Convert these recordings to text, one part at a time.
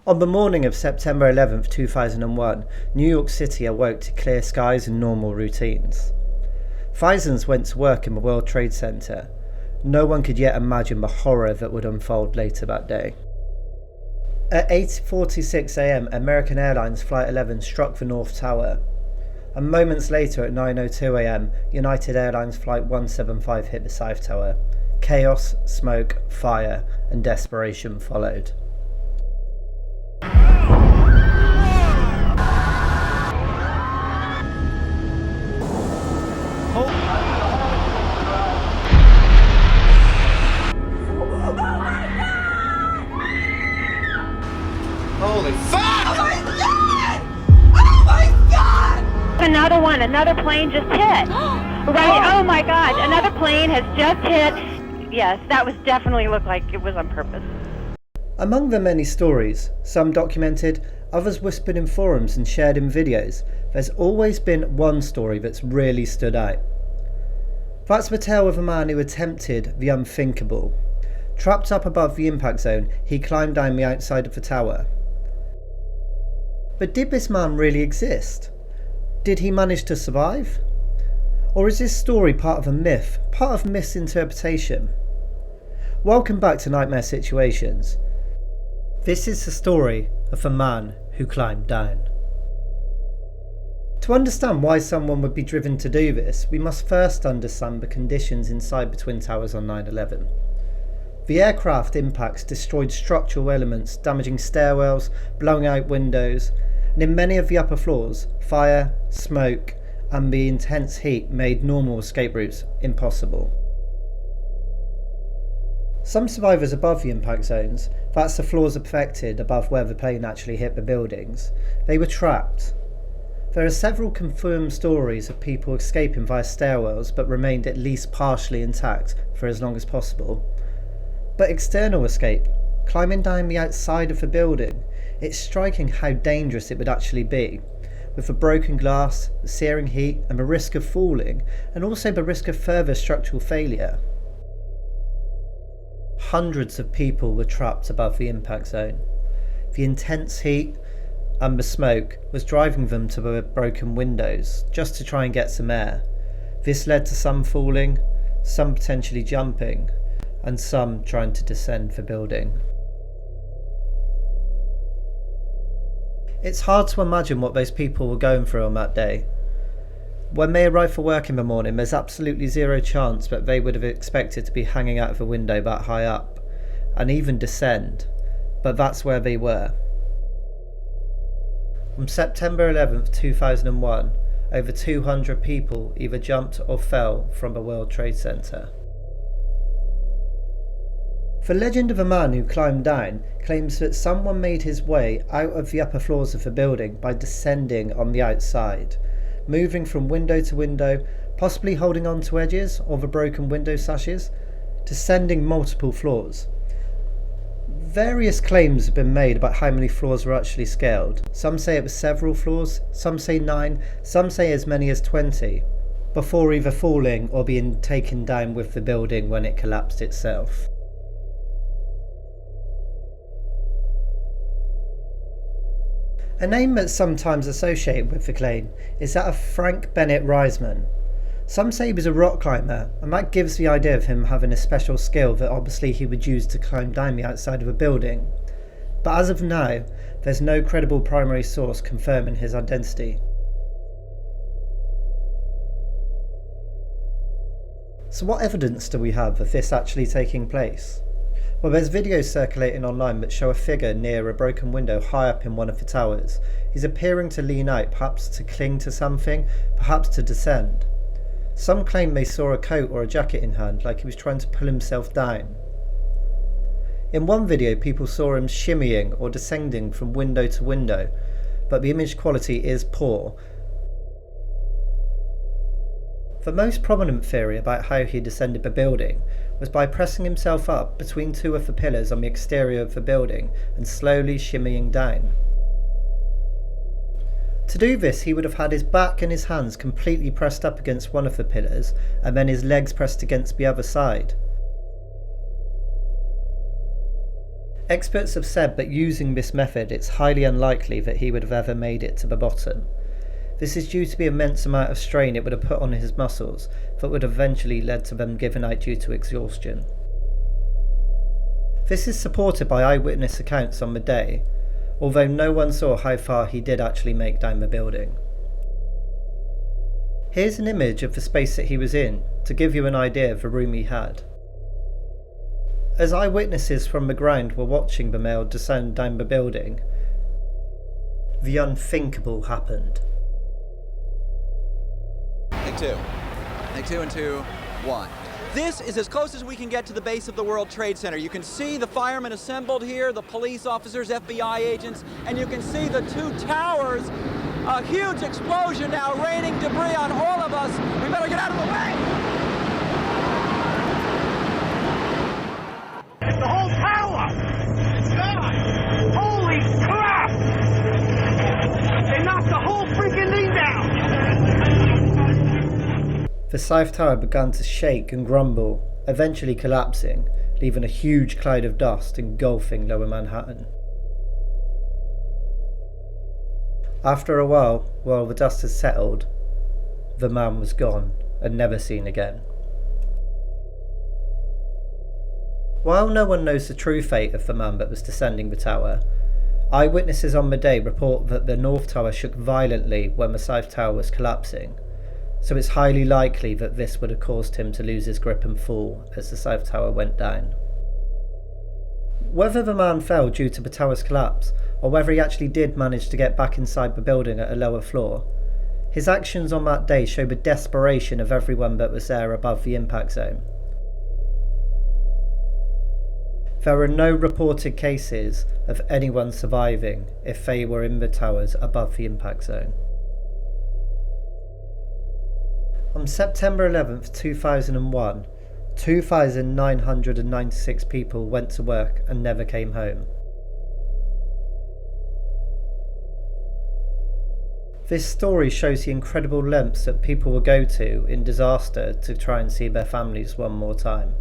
On the morning of September 11th, 2001, New York City awoke to clear skies and normal routines. Thousands went to work in the World Trade Center. No one could yet imagine the horror that would unfold later that day. At 8:46 a.m, American Airlines Flight 11 struck the North Tower. And moments later at 9:02 a.m, United Airlines Flight 175 hit the South Tower. Chaos, smoke, fire, and desperation followed. Holy fuck! Oh my god! Oh my god! Another one, another plane just hit. Right, oh my god, another plane has just hit. Yes, that was definitely looked like it was on purpose. Among the many stories, some documented, others whispered in forums and shared in videos, there's always been one story that's really stood out. That's the tale of a man who attempted the unthinkable. Trapped up above the impact zone, he climbed down the outside of the tower. But did this man really exist? Did he manage to survive? Or is this story part of a myth, part of misinterpretation? Welcome back to Nightmare Situations. This is the story of a man who climbed down. To understand why someone would be driven to do this, we must first understand the conditions inside the Twin Towers on 9/11. The aircraft impacts destroyed structural elements, damaging stairwells, blowing out windows, and in many of the upper floors, fire, smoke, and the intense heat made normal escape routes impossible. Some survivors above the impact zones, that's the floors affected above where the plane actually hit the buildings, they were trapped. There are several confirmed stories of people escaping via stairwells but remained at least partially intact for as long as possible. But external escape, climbing down the outside of the building, it's striking how dangerous it would actually be, with the broken glass, the searing heat and the risk of falling, and also the risk of further structural failure. Hundreds of people were trapped above the impact zone. The intense heat and the smoke was driving them to the broken windows just to try and get some air. This led to some falling, some potentially jumping, and some trying to descend the building. It's hard to imagine what those people were going through on that day. When they arrived for work in the morning, there's absolutely zero chance that they would have expected to be hanging out of a window that high up, and even descend, but that's where they were. On September 11th, 2001, over 200 people either jumped or fell from the World Trade Center. The legend of a man who climbed down claims that someone made his way out of the upper floors of the building by descending on the outside, moving from window to window, possibly holding on to edges or the broken window sashes, descending multiple floors. Various claims have been made about how many floors were actually scaled. Some say it was several floors, some say 9, some say as many as 20, before either falling or being taken down with the building when it collapsed itself. A name that's sometimes associated with the claim is that of Frank Bennett Reisman. Some say he was a rock climber, and that gives the idea of him having a special skill that obviously he would use to climb down the outside of a building. But as of now, there's no credible primary source confirming his identity. So what evidence do we have of this actually taking place? Well, there's videos circulating online that show a figure near a broken window high up in one of the towers. He's appearing to lean out, perhaps to cling to something, perhaps to descend. Some claim they saw a coat or a jacket in hand, like he was trying to pull himself down. In one video, people saw him shimmying or descending from window to window, but the image quality is poor. The most prominent theory about how he descended the building was by pressing himself up between two of the pillars on the exterior of the building and slowly shimmying down. To do this, he would have had his back and his hands completely pressed up against one of the pillars and then his legs pressed against the other side. Experts have said that using this method it's highly unlikely that he would have ever made it to the bottom. This is due to the immense amount of strain it would have put on his muscles that would eventually led to them giving out due to exhaustion. This is supported by eyewitness accounts on the day, although no one saw how far he did actually make down the building. Here's an image of the space that he was in to give you an idea of the room he had. As eyewitnesses from the ground were watching the male descend down the building, the unthinkable happened. Take two. Take two and 2, 1. This is as close as we can get to the base of the World Trade Center. You can see the firemen assembled here, the police officers, FBI agents, and you can see the 2 towers. A huge explosion now, raining debris on all of us. We better get out of the way! It's the whole tower! God! Holy crap! They knocked the whole freaking thing down! The South Tower began to shake and grumble, eventually collapsing, leaving a huge cloud of dust engulfing Lower Manhattan. After a while the dust had settled, the man was gone and never seen again. While no one knows the true fate of the man that was descending the tower, eyewitnesses on the day report that the North Tower shook violently when the South Tower was collapsing, so it's highly likely that this would have caused him to lose his grip and fall as the South Tower went down. Whether the man fell due to the tower's collapse, or whether he actually did manage to get back inside the building at a lower floor, his actions on that day show the desperation of everyone that was there above the impact zone. There are no reported cases of anyone surviving if they were in the towers above the impact zone. On September 11th, 2001, 2,996 people went to work and never came home. This story shows the incredible lengths that people will go to in disaster to try and see their families one more time.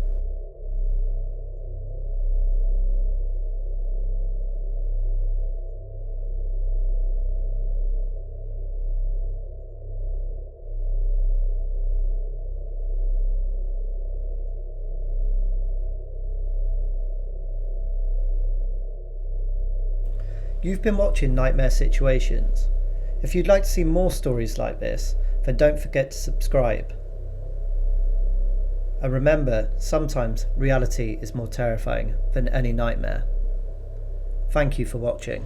You've been watching Nightmare Situations. If you'd like to see more stories like this, then don't forget to subscribe. And remember, sometimes reality is more terrifying than any nightmare. Thank you for watching.